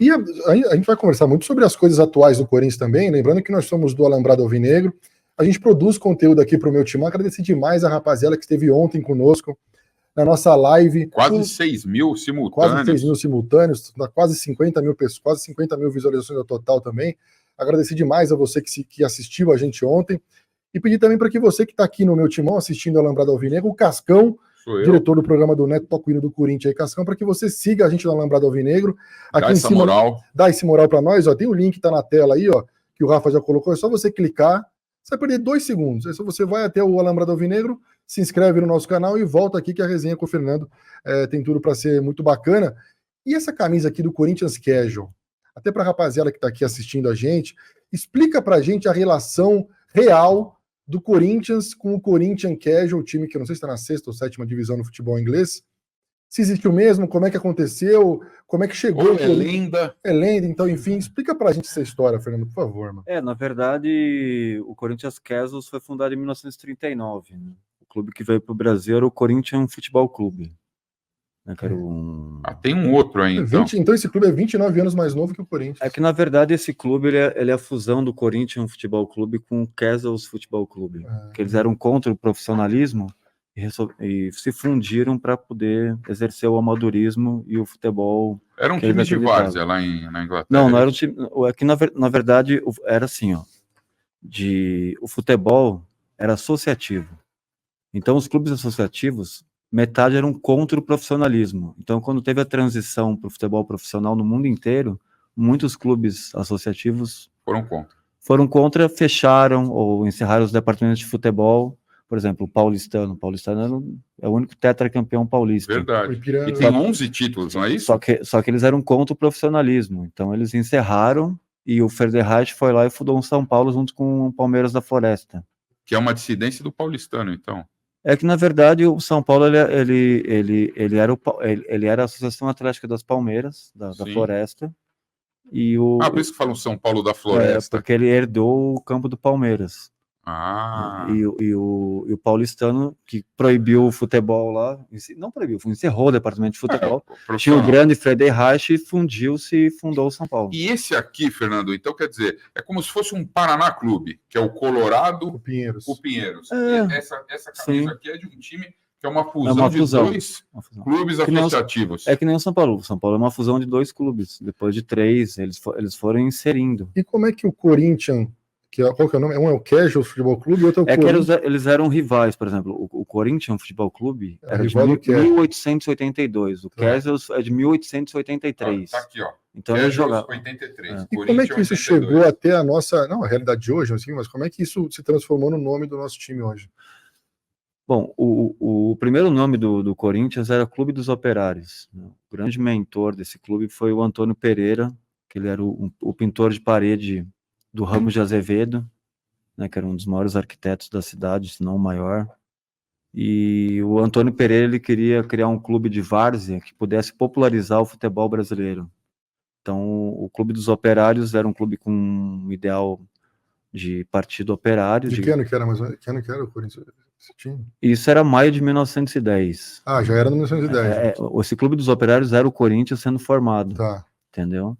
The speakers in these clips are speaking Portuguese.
E a gente vai conversar muito sobre as coisas atuais do Corinthians também, lembrando que nós somos do Alambrado Alvinegro, a gente produz conteúdo aqui para o meu time. Agradecer demais a rapaziada que esteve ontem conosco na nossa live. Quase 6 mil simultâneos. Quase 6 mil simultâneos, quase 50 mil pessoas, quase 50 mil visualizações no total também. Agradecer demais a você que assistiu a gente ontem. E pedir também para que você que está aqui no meu timão assistindo a Alambrado Alvinegro, o Cascão, diretor do programa do Neto Tocuino do Corinthians aí, Cascão, para que você siga a gente no Alambrado Alvinegro. Aqui dá em essa cima, moral. Dá esse moral para nós, ó. Tem o link, tá na tela aí, ó, que o Rafa já colocou. É só você clicar, você vai perder 2 segundos. Aí só você vai até o Alambrado Alvinegro, se inscreve no nosso canal e volta aqui que a resenha com o Fernando tem tudo para ser muito bacana. E essa camisa aqui do Corinthians Casual, até para a rapaziada que está aqui assistindo a gente, explica para a gente a relação real do Corinthians com o Corinthians Casual, o time que eu não sei se está na 6ª ou 7ª divisão no futebol inglês. Se existiu mesmo, como é que aconteceu, como é que chegou. É lenda. É lenda, então, enfim, explica pra gente essa história, Fernando, por favor, mano. Na verdade, o Corinthians Casuals foi fundado em 1939, né? O clube que veio pro Brasil era o Corinthians Futebol Clube. Né, que era tem um outro aí, então. Então esse clube é 29 anos mais novo que o Corinthians. É que, na verdade, esse clube ele é a fusão do Corinthians Futebol Clube com o Casuals Futebol Clube. Que eles eram contra o profissionalismo e se fundiram para poder exercer o amadorismo e o futebol. Era um time de várzea lá na Inglaterra. Não era um time. É que, na verdade, era assim, ó. O futebol era associativo. Então, os clubes associativos, metade eram contra o profissionalismo. Então, quando teve a transição para o futebol profissional no mundo inteiro, muitos clubes associativos foram contra, fecharam ou encerraram os departamentos de futebol. Por exemplo, o Paulistano. O Paulistano é o único tetracampeão paulista. Verdade. E tem 11 títulos, não é isso? Só que eles eram contra o profissionalismo. Então, eles encerraram e o Ferderreich foi lá e fundou um São Paulo junto com o Palmeiras da Floresta. Que é uma dissidência do Paulistano, então. É que, na verdade, o São Paulo ele era a Associação Atlética das Palmeiras, da Floresta. E por isso que falam São Paulo da Floresta. Porque ele herdou o campo do Palmeiras. E o paulistano, que proibiu o futebol lá, não proibiu, encerrou o departamento de futebol. Tinha o grande Frederich, fundiu-se e fundou o São Paulo. E esse aqui, Fernando, então quer dizer, é como se fosse um Paraná Clube, que é o Colorado o Pinheiros. E essa camisa aqui é de um time que é uma fusão de 2 clubes associativos. É que nem o São Paulo. O São Paulo é uma fusão de 2 clubes. Depois de 3, eles foram inserindo. E como é que o Corinthians... Qual que é o nome? Um é o Casual Futebol Clube e outro é o Corinthians. Que eles eram rivais, por exemplo. O Corinthians Futebol Clube era de 1882. O Casual é de 1883. Tá aqui, ó. Então eles jogavam. 83. E como é que isso chegou até a nossa... Não, a realidade de hoje, assim, mas como é que isso se transformou no nome do nosso time hoje? Bom, o primeiro nome do Corinthians era Clube dos Operários. O grande mentor desse clube foi o Antônio Pereira, que ele era o pintor de parede do Ramos de Azevedo, né, que era um dos maiores arquitetos da cidade, se não o maior. E o Antônio Pereira ele queria criar um clube de várzea que pudesse popularizar o futebol brasileiro. Então, o Clube dos Operários era um clube com um ideal de partido operário. De que ano que era, mas que ano que era o Corinthians? Isso era maio de 1910. Já era 1910. Esse Clube dos Operários era o Corinthians sendo formado. Tá. Entendeu?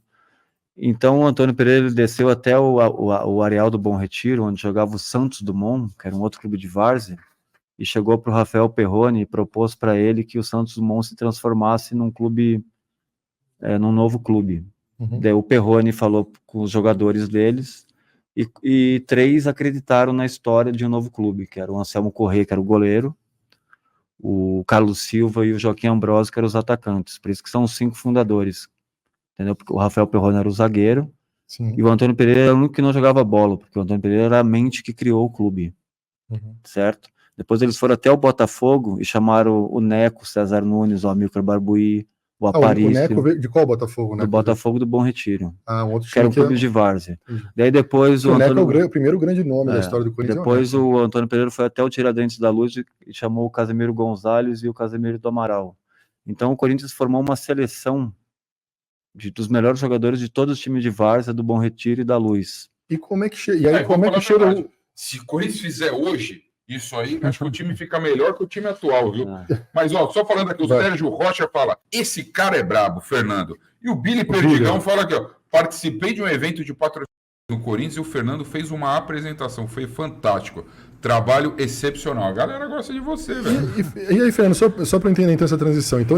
Então, o Antônio Pereira ele desceu até o areal do Bom Retiro, onde jogava o Santos Dumont, que era um outro clube de várzea, e chegou para o Rafael Perrone e propôs para ele que o Santos Dumont se transformasse num clube, num novo clube. Daí o Perrone falou com os jogadores deles, e 3 acreditaram na história de um novo clube, que era o Anselmo Corrêa, que era o goleiro, o Carlos Silva e o Joaquim Ambrosio, que eram os atacantes. Por isso que são os 5 fundadores. Entendeu? Porque o Rafael Perrone era o zagueiro. Sim. E o Antônio Pereira era o único que não jogava bola, porque o Antônio Pereira era a mente que criou o clube. Certo? Depois eles foram até o Botafogo e chamaram o Neco, César Nunes, o Amílcar Barbuí, o Aparício. O Neco veio de qual Botafogo? Do Botafogo do Bom Retiro. Um outro que era um clube de várzea. Daí depois o Neco é o primeiro grande nome da história do Corinthians. Depois o Antônio Pereira foi até o Tiradentes da Luz e chamou o Casemiro Gonzalez e o Casemiro do Amaral. Então o Corinthians formou uma seleção dos melhores jogadores de todos os times de várzea, do Bom Retiro e da Luz. E como é que chega? E aí, como é que chega? Se o Corinthians fizer hoje isso aí, acho que o time fica melhor que o time atual, viu? Mas, só falando aqui, o Sérgio Rocha fala, esse cara é brabo, Fernando. E o Billy Perdigão fala aqui, ó. Participei de um evento de patrocínio no Corinthians e o Fernando fez uma apresentação. Foi fantástico. Trabalho excepcional. A galera gosta de você, velho. E aí, Fernando, só para entender então essa transição. Então,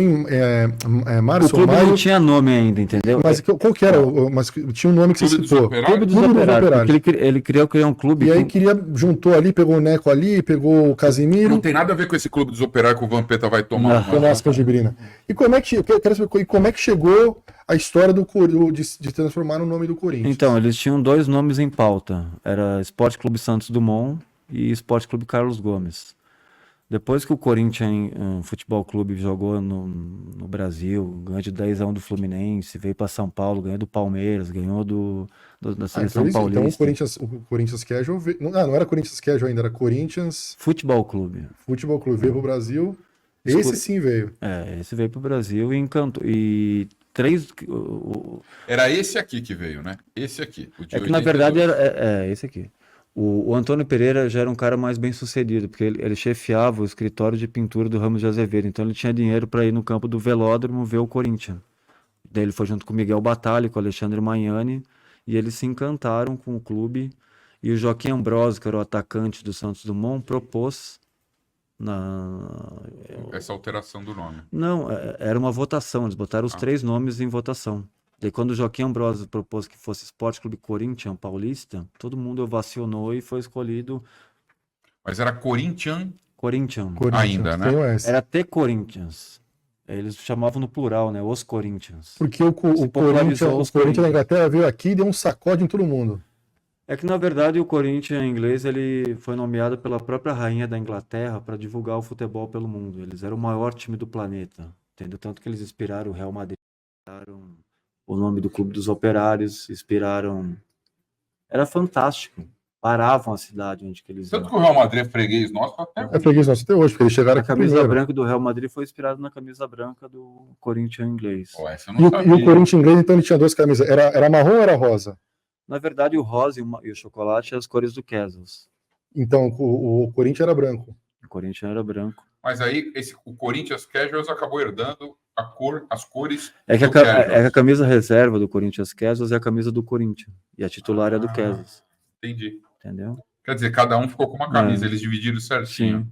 março o clube ou maio... não tinha nome ainda, entendeu? Mas qual que era? Mas tinha um nome que você citou. Clube dos Operários. Ele criou um clube. E aí juntou ali, pegou o Neco ali, pegou o Casimiro. Não tem nada a ver com esse Clube dos Operários que o Vampeta vai tomar. Nossa, canjibrina. E como é que chegou a história de transformar no nome do Corinthians? Então, eles tinham 2 nomes em pauta. Era Esporte Clube Santos Dumont e Esporte Clube Carlos Gomes. Depois que o Corinthians Futebol Clube jogou no Brasil, ganhou de 10-1 do Fluminense, veio para São Paulo, ganhou do Palmeiras, ganhou da seleção paulista. Então o Corinthians Casual... Não era Corinthians Casual ainda, era Corinthians... Futebol Clube. Futebol Clube veio pro Brasil. Esse sim veio. Esse veio pro Brasil e encantou. E 3... Era esse aqui que veio, né? Esse aqui. O de 82. Que na verdade era esse aqui. O Antônio Pereira já era um cara mais bem sucedido, porque ele chefiava o escritório de pintura do Ramos de Azevedo, então ele tinha dinheiro para ir no campo do Velódromo ver o Corinthians. Daí ele foi junto com o Miguel Batalha, com o Alexandre Magnani, e eles se encantaram com o clube, e o Joaquim Ambrosio, que era o atacante do Santos Dumont, propôs essa alteração do nome. Não, era uma votação, eles botaram os 3 nomes em votação. Daí quando o Joaquim Ambrosio propôs que fosse Esporte Clube Corinthians Paulista, todo mundo ovacionou e foi escolhido... Mas era Corinthians ainda, né? Era T Corinthians. Eles chamavam no plural, né? Os Corinthians. Porque o Corinthians da Inglaterra veio aqui e deu um sacode em todo mundo. É que, na verdade, o Corinthians em inglês ele foi nomeado pela própria rainha da Inglaterra para divulgar o futebol pelo mundo. Eles eram o maior time do planeta, entendeu? Tanto que eles inspiraram o Real Madrid, inspiraram o nome do Clube dos Operários, inspiraram... Era fantástico. Paravam a cidade onde que eles iam. Tanto que o Real Madrid é freguês nosso até hoje. É freguês nosso até hoje, porque eles chegaram aqui primeiro. A camisa branca do Real Madrid foi inspirada na camisa branca do Corinthians inglês. E o Corinthians inglês, então, ele tinha 2 camisas. Era marrom ou era rosa? Na verdade, o rosa e o chocolate são as cores do Casuals. Então, o Corinthians era branco. O Corinthians era branco. Mas aí, o Corinthians Casuals acabou herdando as cores do Casuals. É que a camisa reserva do Corinthians Casuals é a camisa do Corinthians. E a titular é do Casuals. Entendi. Entendeu? Quer dizer, cada um ficou com uma camisa, eles dividiram certinho. Sim.